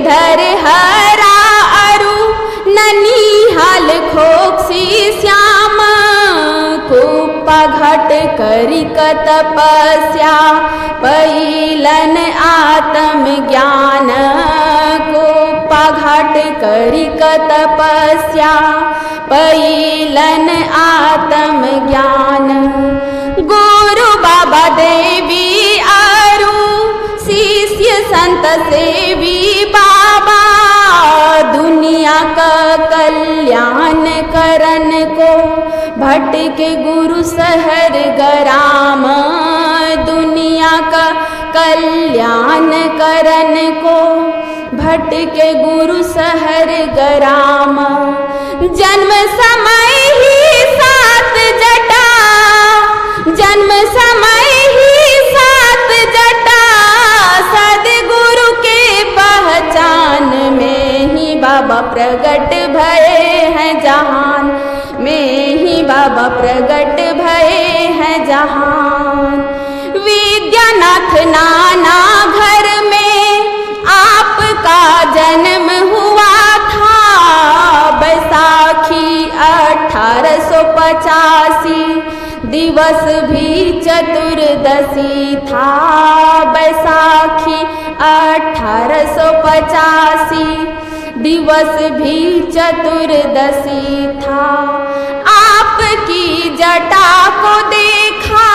धर हरा अरु ननिहाल खोक्सी श्याम कुप्पा घट करी तपस्या पैलन आत्म ज्ञान कुप्पा घट करी तपस्या पैलन आत्म ज्ञान गुरु बाबा देवी अरु शिष्य संत सेवी बाबा दुनिया का कल्याण करन को भटके गुरु शहर गराम दुनिया का कल्याण करन को भटके गुरु शहर गराम जन्म समय ही सात जटा जन्म समय ही सात जटा सदगुरु के पहचान में ही बाबा प्रगट भये हैं जहान में ही बाबा प्रगट भये हैं जहान विद्यानाथ नाना घर में आपका जन्म हुआ था बैसाखी 1885 दिवस भी चतुर्दशी था बैसाखी 1885 दिवस भी चतुर्दशी था आपकी जटा को देखा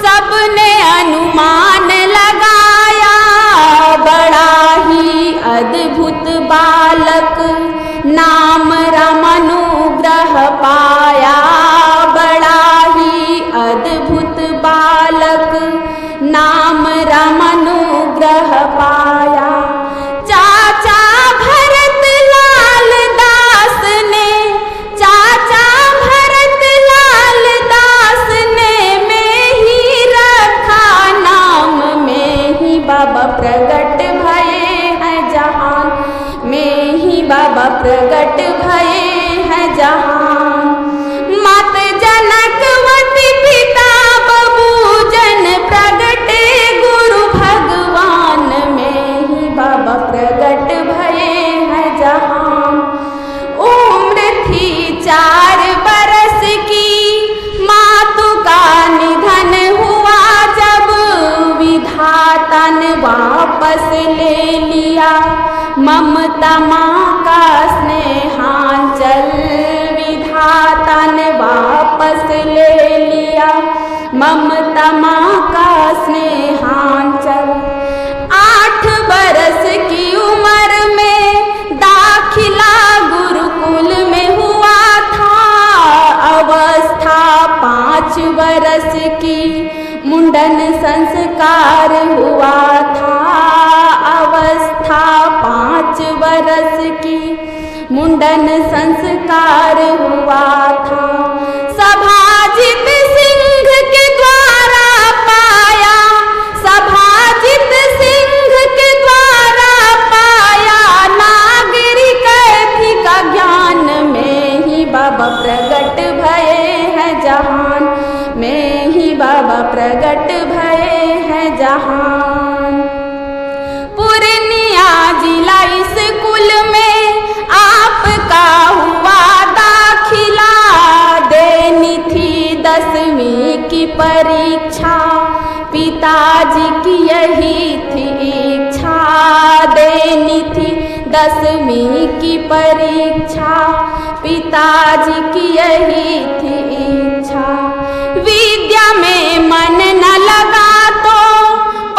सबने अनुमान लगाया बड़ा ही अद्भुत बालक नाम रामानुग्रह पाया बड़ा ही अद्भुत बालक नाम रामानुग्रह पाया चाचा भरत लाल दास ने चाचा भरत लाल दास ने में ही रखा नाम में ही बाबा प्रगट भये हैं जहान में ही बाबा प्रगट भये हैं जहान मात जनकवती पिता बबूजन प्रगटे गुरु भगवान में ही बाबा प्रगट भये हैं जहान उम्र थी 4 बरस की मातु का निधन हुआ जब विधाता ने वापस ले लिया ममता माँ का स्नेहांचल विधाता ने वापस ले लिया ममता माँ का स्नेहांचल 8 बरस की उम्र में दाखिला गुरुकुल में हुआ था अवस्था 5 बरस की मुंडन संस्कार हुआ था अवस्था 5 बरस की मुंडन संस्कार हुआ था सभाजित सिंह के द्वारा पाया सभाजित सिंह के द्वारा पाया नागरिक का ज्ञान में ही बाबा प्रगट भये हैं जहान में ही बाबा प्रगट भये हैं जहान पूर्णिया जिला स्कूल में आपका हुआ दाखिला देनी थी 10वीं की परीक्षा पिताजी की यही थी इच्छा देनी थी 10वीं की परीक्षा पिताजी की यही थी इच्छा विद्या में मन न लगा तो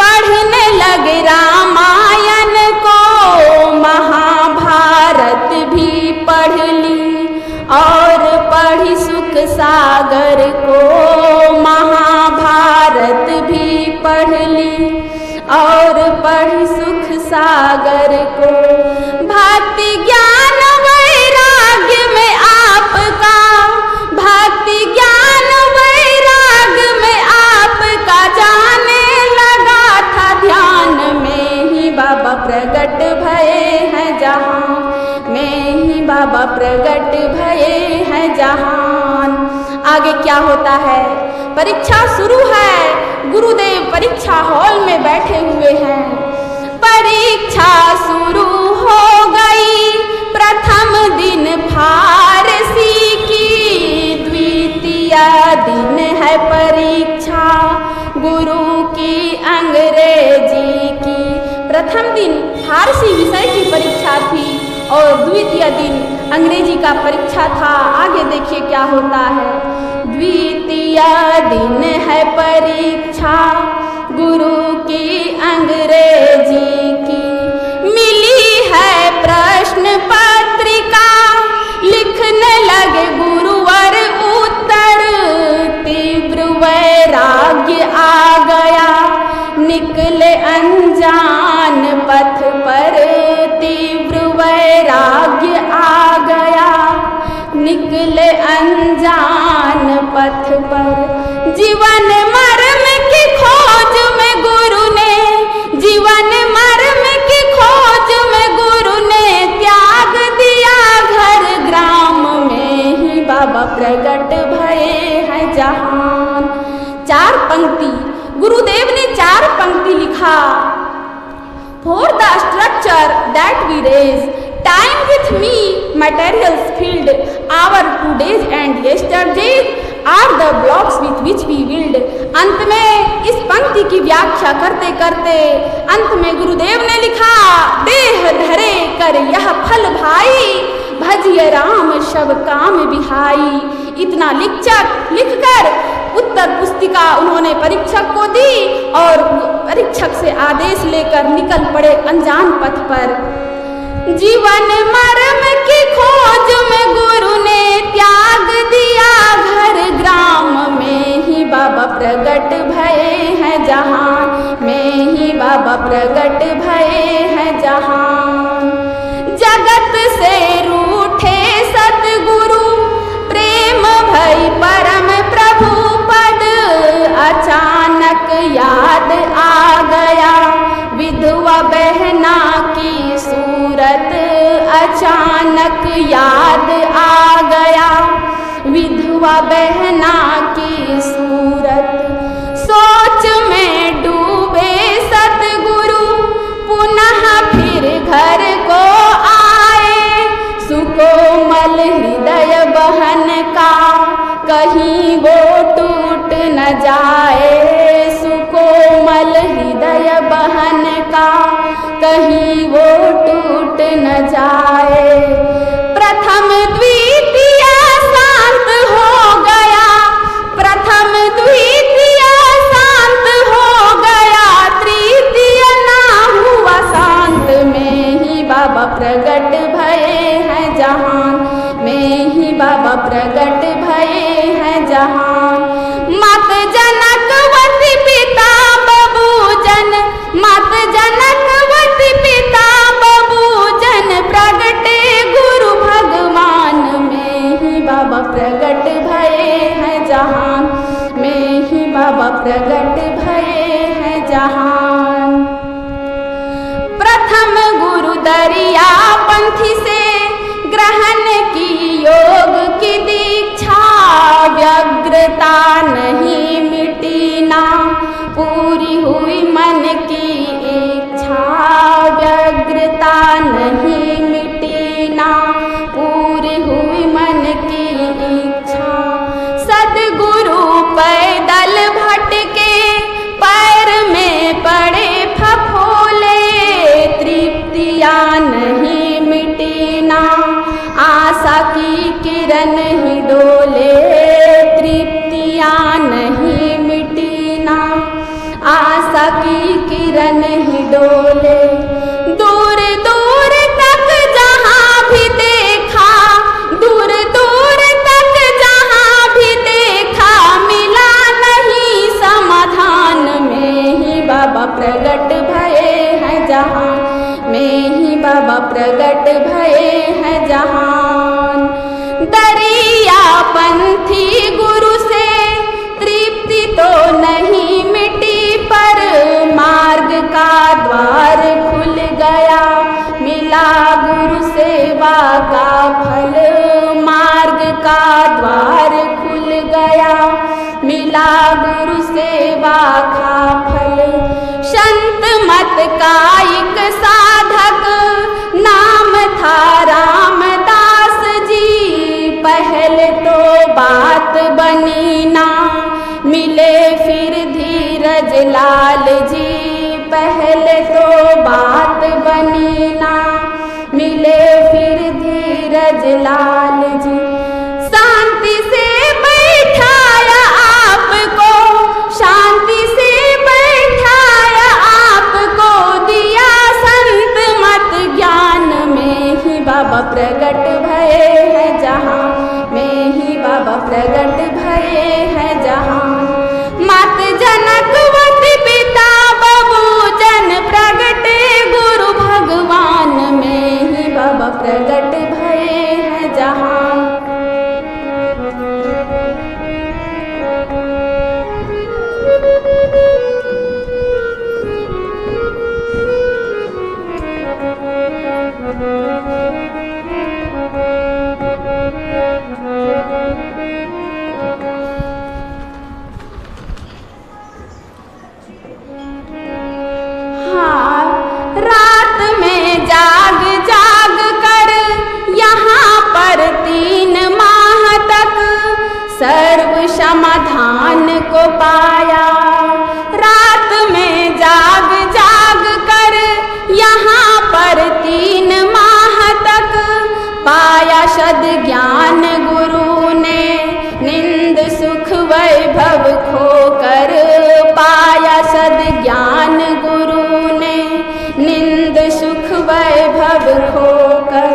पढ़ने लगे रामायण को महाभारत भी पढ़ ली और पढ़ी सुख सागर को महाभारत भी पढ़ ली और पढ़ी सुख सागर को भक्ति ज्ञान वैराग्य में आपका भक्ति ज्ञान वैराग्य में आपका जाने लगा था ध्यान में ही बाबा प्रगट भये हैं जहां में ही बाबा प्रगट भये हैं जहान। आगे क्या होता है? परीक्षा शुरू है, गुरुदेव परीक्षा हॉल में बैठे हुए हैं। परीक्षा शुरू दिन फारसी की, द्वितीय दिन है परीक्षा गुरु की अंग्रेजी की। प्रथम दिन फारसी विषय की परीक्षा थी और द्वितीय दिन अंग्रेजी का परीक्षा था। आगे देखिए क्या होता है। द्वितीय दिन है परीक्षा गुरु की अंग्रेजी की, मिली है प्रश्न पत्रिका, लिखने लगे गुरुवर उत्तर, तीव्र वैराग्य आ गया निकले अनजान पथ पर, तीव्र वैराग्य आ गया निकले अनजान पथ पर। जीवन मर्म की खोज में गुरु ने, जीवन मर्म की खोज में गुरु ने त्याग दिया घर ग्राम में ही बाबा प्रगट भये हैं जहान। 4 पंक्ति गुरुदेव ने 4 पंक्ति लिखा। For the structure that we raise, time with me, materials filled, our todays and yesterdays are the blocks with which we build। अंत में इस पंक्ति की व्याख्या करते करते अंत में गुरुदेव ने लिखा, देह धरे कर यह फल भाई, भजिए राम सब काम बिहाई। इतना लिखकर उत्तर पुस्तिका उन्होंने परीक्षक को दी और परीक्षक से आदेश लेकर निकल पड़े अनजान पथ पर। जीवन मर्म की खोज में गुरु ने त्याग दिया घर ग्राम में ही बाबा प्रगट भये हैं जहान में ही बाबा प्रगट भये हैं जहान। जगत से रूठे सतगुरु प्रेम भई परम प्रभु पद, अचानक याद आ गया विधवा बहना की सूरत, अचानक याद आ गया विधवा बहना की सूरत। सोच में डूबे सतगुरु पुनः फिर घर को आए, सुकोमल हृदय बहन का कहीं वो टूट न जाए, सुकोमल हृदय बहन का कहीं वो टूट न जाए। प्रथम द्वितीय शांत हो गया, प्रथम द्वितीय शांत हो गया, तृतीय ना हुआ शांत में ही बाबा प्रगट भये हैं जहान में ही बाबा प्रगट भये हैं जहान। मात जनकवती पिता बबूजन, मात जनकवती पिता बबूजन, प्रगटे गुरु भगवान में ही बाबा प्रगट भये हैं जहान में ही बाबा प्रगट भये हैं जहान। प्रथम गुरु दरिया पंथी से ग्रहण की योग की दीक्षा, व्यग्रता नहीं मिटी ना पूरी हुई मन की इच्छा, व्यग्रता नहीं मिटी ना पूरी हुई मन की इच्छा। सद्गुरु पैदल भटके पैर में पड़े फफोले, तृप्तिया नहीं मिटी ना आशा की किरण ही डोले, तृप्तिया नहीं मिटी ना आशा की किरण ही डोले। दूर दूर तक जहाँ भी देखा, दूर दूर तक जहाँ भी देखा, मिला नहीं समाधान में ही बाबा प्रगट भये हैं जहान में ही बाबा प्रगट भये हैं जहान। दरिया पंथी गुरु से तृप्ति तो नहीं मिटी, पर मार्ग का द्वार खुल गया, मिला गुरु सेवा का फल, मार्ग का द्वार खुल गया, मिला गुरु सेवा का फल। संत मत कायिक साधक नाम था रामदास को पाया। रात में जाग जाग कर यहाँ पर 3 माह तक पाया शद ज्ञान गुरु ने, निंद सुख वैभव खोकर पाया सद ज्ञान गुरु ने, निंद सुख वैभव खोकर।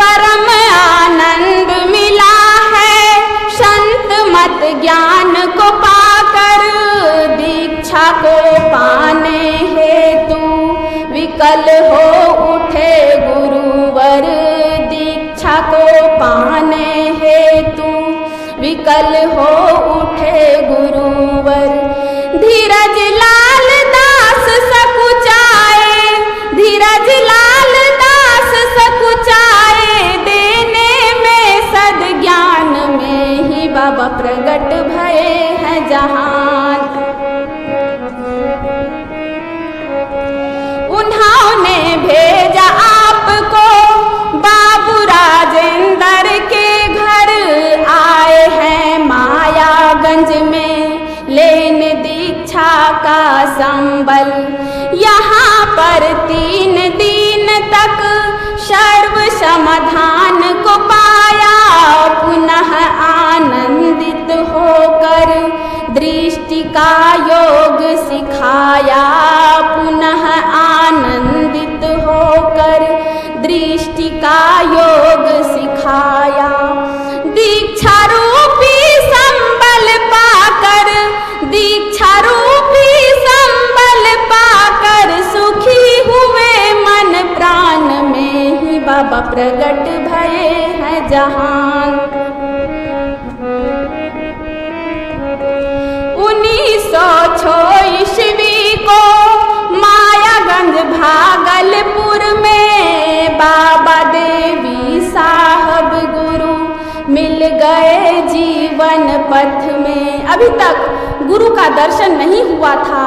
परम आनंद मिला है संत मत ज्ञान को पाकर, दीक्षा को पाने हेतु विकल हो उठे गुरुवर, दीक्षा को पाने हेतु विकल हो उठे गुरुवर। धीरज लाल दास सकुचाए, धीरज लाल दास सकुचाए, देने में सद ज्ञान में ही बाबा प्रगट भये हैं जहान। उन्होंने भेजा आपको बाबू राजेंद्र के घर, आए हैं मायागंज में लेने दीक्षा का संबल। यहाँ पर 3 दिन तक सर्व समाधान को पाया, पुनः आनंदित होकर दृष्टि का योग सिखाया, पुनः आनंदित होकर दृष्टि का योग सिखाया। दीक्षा रूपी संबल पाकर, दीक्षा रूपी संबल पाकर सुखी हुए मन प्राण में ही बाबा प्रगट भये हैं जहान। 1906 ईस्वी को मायागंज भागलपुर में बाबा देवी साहब गुरु मिल गए जीवन पथ में। अभी तक गुरु का दर्शन नहीं हुआ था,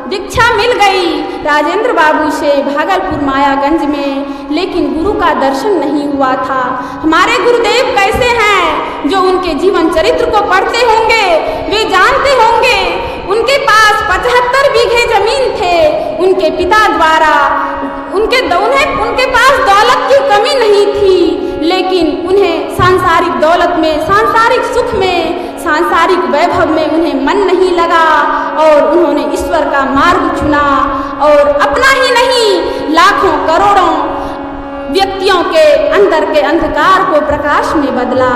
दीक्षा मिल गई राजेंद्र बाबू से भागलपुर मायागंज में, लेकिन गुरु का दर्शन नहीं हुआ था। हमारे गुरुदेव कैसे हैं? जो उनके जीवन चरित्र को पढ़ते होंगे वे जानते होंगे। उनके पास 75 बीघे जमीन थे उनके पिता द्वारा। उनके पास दौलत की कमी नहीं थी, लेकिन उन्हें सांसारिक दौलत में, सांसारिक सुख में, सांसारिक वैभव में उन्हें मन नहीं लगा और उन्होंने ईश्वर का मार्ग चुना और अपना ही नहीं लाखों करोड़ों व्यक्तियों के अंदर के अंधकार को प्रकाश में बदला।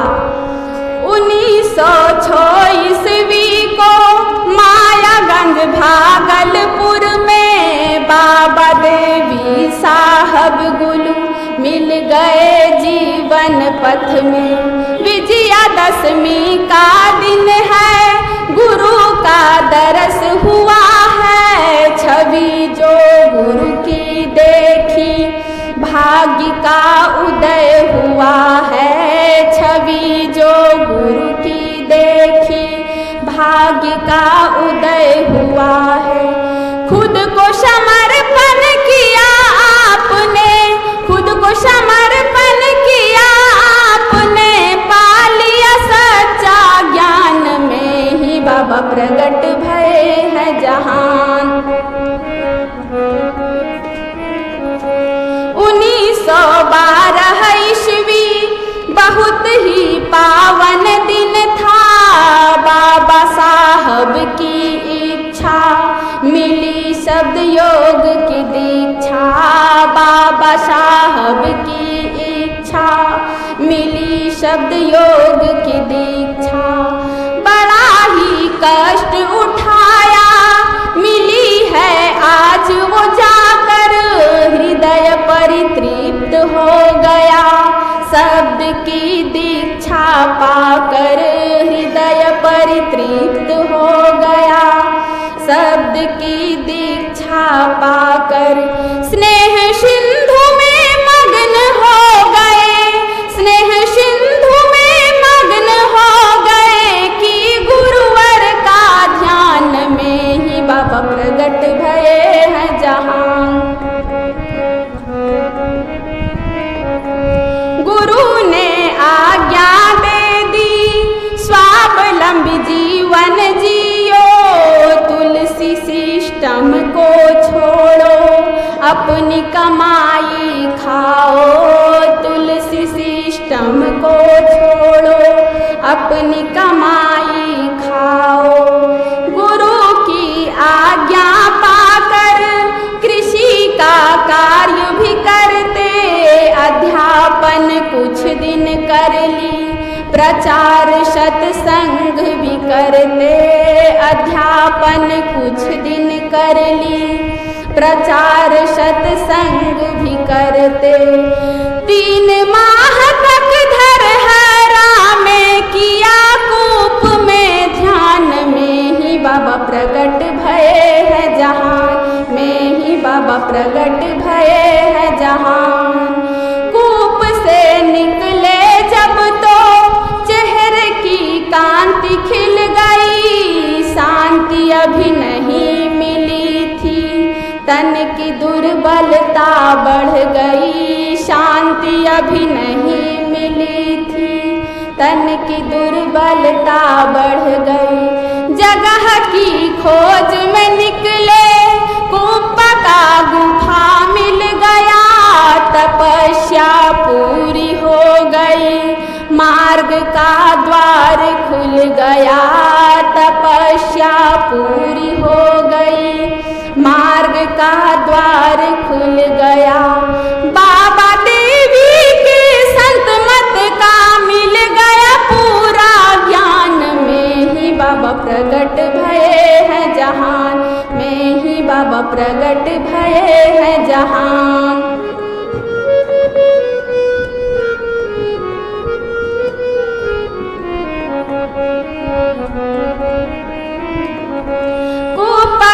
1906 ईस्वी को मायागंज भागलपुर में बाबा देवी साहब गुरु मिल गए जीवन पथ में। विजयादशमी का दिन है, गुरु का दरस हुआ है, छवि जो गुरु की देखी भाग्य का उदय हुआ है, छवि जो गुरु की देखी भाग्य का उदय हुआ है। खुद को समर्पण किया आपने, खुद को समर्पण किया आपने, पा लिया सच्चा ज्ञान में ही बाबा प्रगट भये हैं जहान। 1912 ईस्वी बहुत ही पावन दिन था, बाबा साहब की इच्छा मिली शब्द योग की दीक्षा, बाबा साहब की इच्छा मिली शब्द योग की दीक्षा। बड़ा ही कष्ट उठाया मिली है आज वो जाकर, हृदय परितृप्त हो गया शब्द की दीक्षा पाकर, हृदय परितृप्त हो गया शब्द की दीक्षा पाकर। स्नेह सिंधु में मग्न हो गए, स्नेह सिंधु में मग्न हो गए कि गुरुवर का ध्यान में ही बाबा प्रगट भये हैं जहान। गुरु ने आज्ञा दे दी स्वावलंबी जीवन जियो, अपनी कमाई खाओ, तुलसी सिस्टम को छोड़ो, अपनी कमाई खाओ। गुरु की आज्ञा पाकर कृषि का कार्य भी करते, अध्यापन कुछ दिन कर ली, प्रचार सत्संग भी करते, अध्यापन कुछ दिन कर ली, प्रचार सत्संग भी करते। 3 माह तक धरहरा में किया, कूप में ध्यान में ही बाबा प्रगट भये है जहान में ही बाबा प्रगट भये है जहान। कूप से निकले जब तो चेहरे की कांति खिल गई, शांति अभी नहीं मिली थी, तन की दुर्बलता बढ़ गई, शांति अभी नहीं मिली थी, तन की दुर्बलता बढ़ गई। जगह की खोज में निकले, कुप्पा का गुफा मिल गया, तपस्या पूरी हो गई, मार्ग का द्वार खुल गया, तपस्या पूरी हो गई, मार्ग का द्वार खुल गया। बाबा देवी के संत मत का मिल गया पूरा ज्ञान, में ही बाबा प्रगट भये है जहान में ही बाबा प्रगट भये है जहान।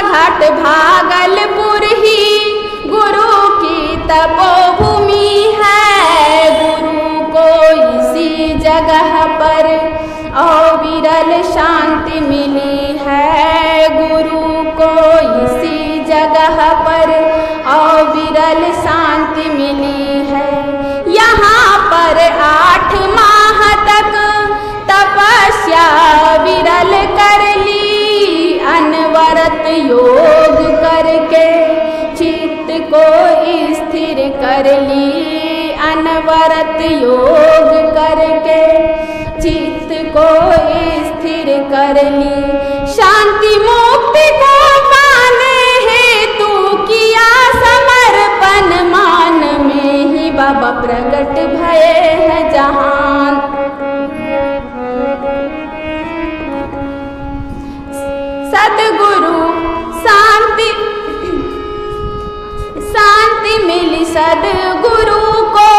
घाट भागलपुर ही गुरु की तपोभूमि है, गुरु को इसी जगह पर अविरल शांति मिली है, गुरु को इसी जगह पर अविरल शांति मिली है। यहाँ पर 8 माह तक तपस्या विरल कर ली, अनवरत योग करके चित्त को स्थिर कर ली, अनवरत योग करके चित्त को स्थिर कर ली। शांति मुक्ति को पाने हेतु किया समर्पण, मान में ही बाबा प्रगट भये है जहान। सद्गुरु शांति मिली, सद्गुरु को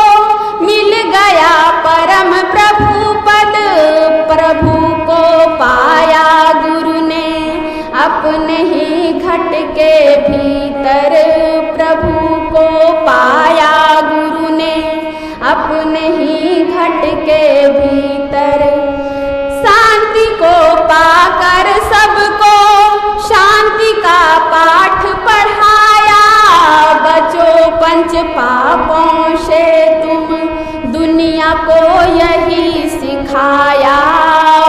मिल गया परम प्रभु पद, प्रभु को पाया गुरु ने अपने ही घट के भीतर, प्रभु को पाया गुरु ने अपने ही घट के भीतर। शांति को पाकर सबको शांति का पाठ पढ़ाया, बचो पंच पापों से तुम दुनिया को यही सिखाया,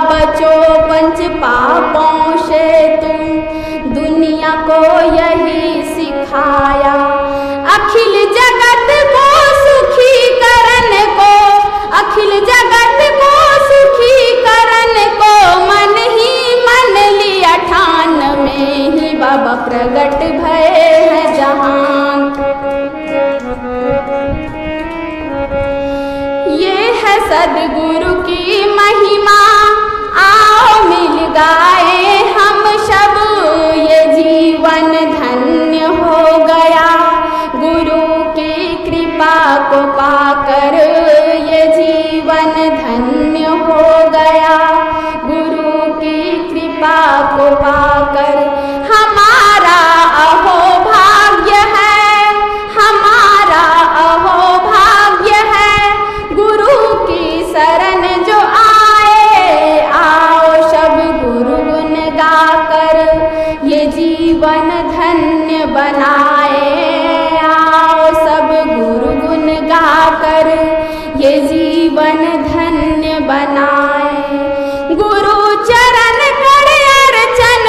बचो पंच पापों से तुम दुनिया को यही सिखाया। अखिल जगत को सुखी करन को, अखिल जगत को सुखी करन को मन ही मन लिया ठान, में ही बाबा प्रगट भये है जहान। ये है सद्गुरु की महिमा, आओ मिल गाए हम सब, ये जीवन धन्य हो गया गुरु की कृपा को पाकर, ये जीवन धन्य हो गया गुरु की कृपा को पाकर। हमारा अहो भाग्य है, हमारा अहो भाग्य है, गुरु की शरण जो आए, आओ सब गुरु गुण गाकर ये जीवन धन्य बनाए, आओ सब गुरु गुण गाकर ये जीवन धन्य बनाए। गुरु चरण कर अर्चन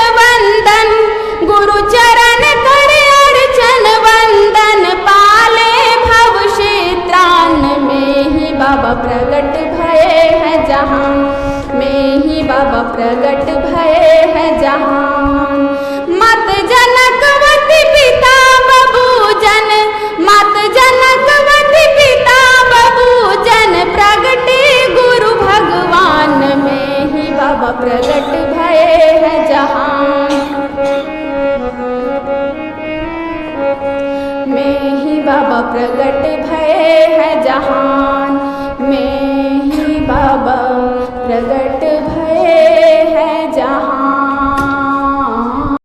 प्रगट भय है जहाँ।